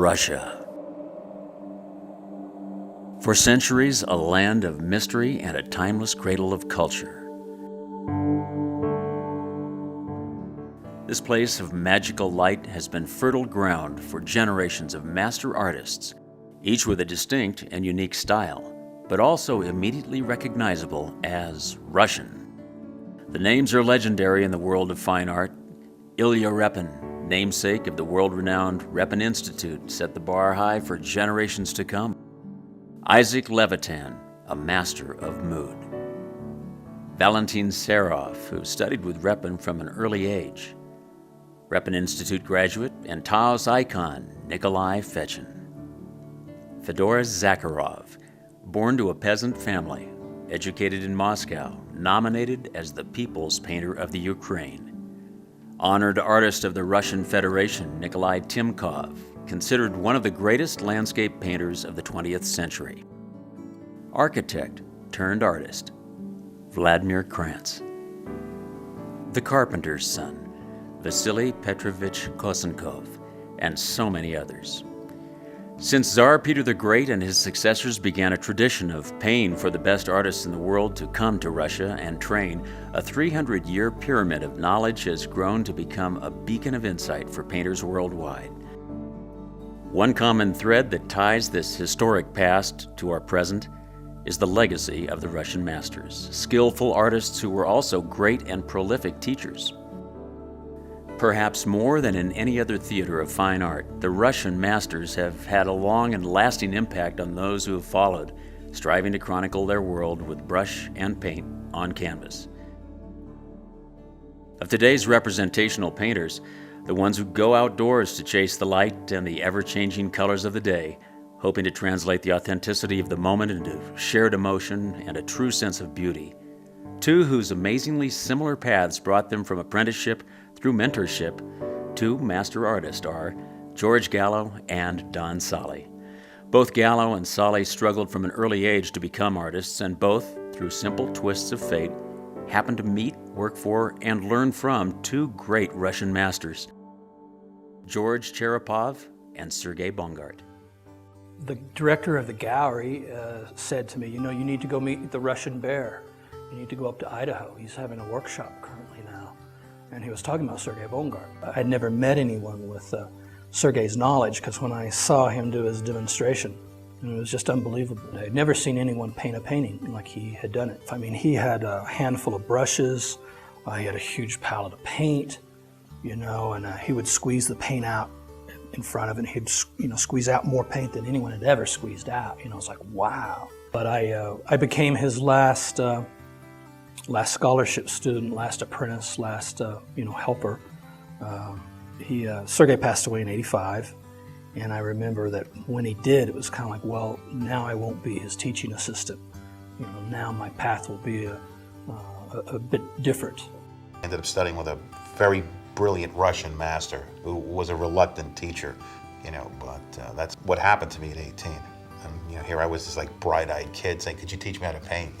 Russia. For centuries, a land of mystery and a timeless cradle of culture. This place of magical light has been fertile ground for generations of master artists, each with a distinct and unique style, but also immediately recognizable as Russian. The names are legendary in the world of fine art. Ilya Repin, namesake of the world-renowned Repin Institute, set the bar high for generations to come. Isaac Levitan, a master of mood. Valentin Serov, who studied with Repin from an early age. Repin Institute graduate and Taos icon Nikolai Fechin. Fedor Zakharov, born to a peasant family, educated in Moscow, nominated as the People's Painter of the Ukraine. Honored artist of the Russian Federation Nikolai Timkov, considered one of the greatest landscape painters of the 20th century. Architect turned artist, Vladimir Krantz. The carpenter's son, Vasily Petrovich Kosenkov, and so many others. Since Tsar Peter the Great and his successors began a tradition of paying for the best artists in the world to come to Russia and train, a 300-year pyramid of knowledge has grown to become a beacon of insight for painters worldwide. One common thread that ties this historic past to our present is the legacy of the Russian masters, skillful artists who were also great and prolific teachers. Perhaps more than in any other theater of fine art, the Russian masters have had a long and lasting impact on those who have followed, striving to chronicle their world with brush and paint on canvas. Of today's representational painters, the ones who go outdoors to chase the light and the ever-changing colors of the day, hoping to translate the authenticity of the moment into shared emotion and a true sense of beauty. Two whose amazingly similar paths brought them from apprenticeship through mentorship to master artist are George Gallo and Don Sahli. Both Gallo and Sahli struggled from an early age to become artists, and both, through simple twists of fate, happened to meet, work for, and learn from two great Russian masters, George Cherepov and Sergei Bongard. The director of the gallery said to me, you need to go meet the Russian bear. You need to go up to Idaho. He's having a workshop currently now. And he was talking about Sergei Bongard. I'd never met anyone with Sergei's knowledge, because when I saw him do his demonstration, it was just unbelievable. I'd never seen anyone paint a painting like he had done it. I mean, he had a handful of brushes, he had a huge palette of paint, and he would squeeze the paint out in front of it. He'd, squeeze out more paint than anyone had ever squeezed out. It's like, wow. But I became his last scholarship student, last apprentice, last helper. Sergei passed away in '85, and I remember that when he did, it was kind of like, well, now I won't be his teaching assistant. Now my path will be a bit different. I ended up studying with a very brilliant Russian master who was a reluctant teacher, but that's what happened to me at 18. And here I was, this bright-eyed kid saying, "Could you teach me how to paint?"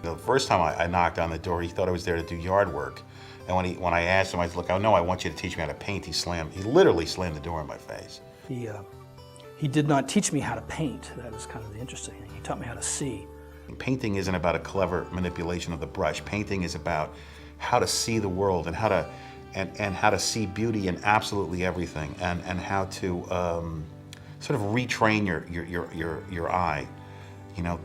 The first time I knocked on the door, he thought I was there to do yard work. And when I asked him, I said, "Look, I want you to teach me how to paint," he literally slammed the door in my face. He did not teach me how to paint. That is kind of the interesting thing. He taught me how to see. Painting isn't about a clever manipulation of the brush. Painting is about how to see the world and how to see beauty in absolutely everything, and how to sort of retrain your eye.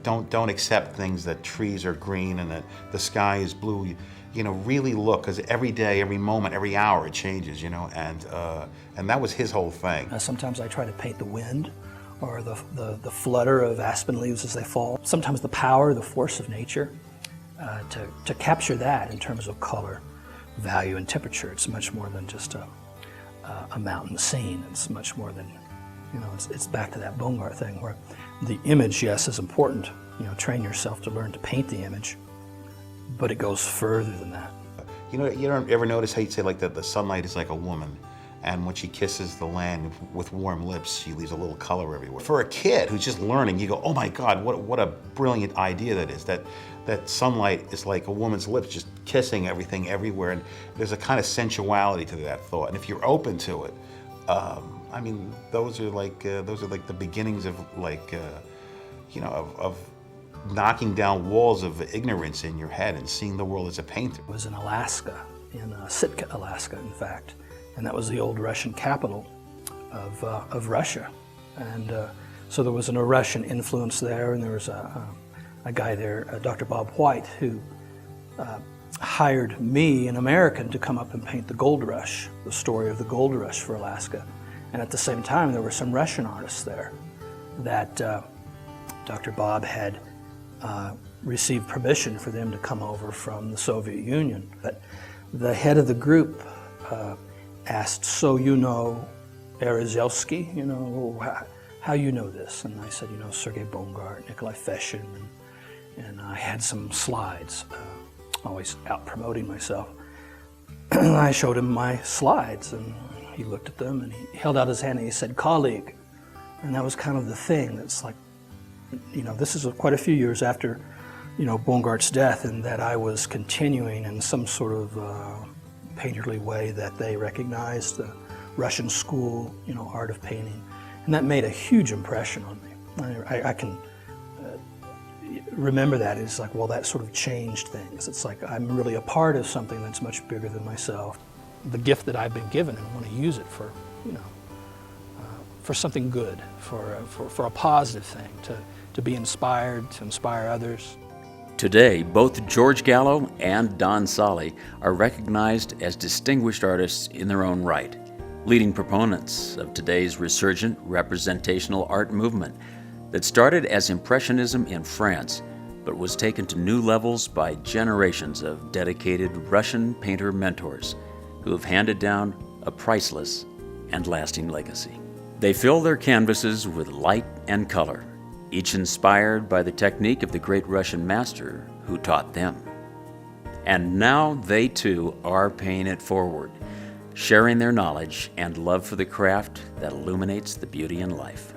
Don't accept things that trees are green and that the sky is blue. Really look, because every day, every moment, every hour it changes. And that was his whole thing. Sometimes I try to paint the wind or the flutter of aspen leaves as they fall. Sometimes the power, the force of nature, to capture that in terms of color, value, and temperature. It's much more than just a mountain scene. It's much more than, it's back to that Bongard thing where the image, yes, is important. Train yourself to learn to paint the image, but it goes further than that. You don't ever notice how you'd say the sunlight is like a woman, and when she kisses the land with warm lips, she leaves a little color everywhere. For a kid who's just learning, you go, oh my God, what a brilliant idea that is. That sunlight is like a woman's lips just kissing everything everywhere, and there's a kind of sensuality to that thought. And if you're open to it, I mean, those are like the beginnings of of knocking down walls of ignorance in your head and seeing the world as a painter. I was in Alaska, in Sitka, Alaska, in fact, and that was the old Russian capital of Russia, and so there was a Russian influence there, and there was a guy there, Dr. Bob White, who hired me, an American, to come up and paint the gold rush, the story of the gold rush for Alaska. And at the same time, there were some Russian artists there that Dr. Bob had received permission for them to come over from the Soviet Union. But the head of the group asked, "So you know Berezovsky? You know, how you know this?" And I said, "You know, Sergei Bongard, Nikolai Feshin," and I had some slides, always out promoting myself. And I showed him my slides, and he looked at them, and he held out his hand, and he said, "Colleague." And that was kind of the thing. That's like, you know, this is quite a few years after, you know, Bongard's death, and that I was continuing in some sort of painterly way that they recognized the Russian school, you know, art of painting. And that made a huge impression on me. I can remember that. It's like, well, that sort of changed things. It's like I'm really a part of something that's much bigger than myself. The gift that I've been given, and I want to use it for, you know, for something good, for a positive thing, to be inspired, to inspire others. Today, both George Gallo and Don Sahli are recognized as distinguished artists in their own right, leading proponents of today's resurgent representational art movement that started as Impressionism in France, but was taken to new levels by generations of dedicated Russian painter mentors who have handed down a priceless and lasting legacy. They fill their canvases with light and color, each inspired by the technique of the great Russian master who taught them. And now they too are paying it forward, sharing their knowledge and love for the craft that illuminates the beauty in life.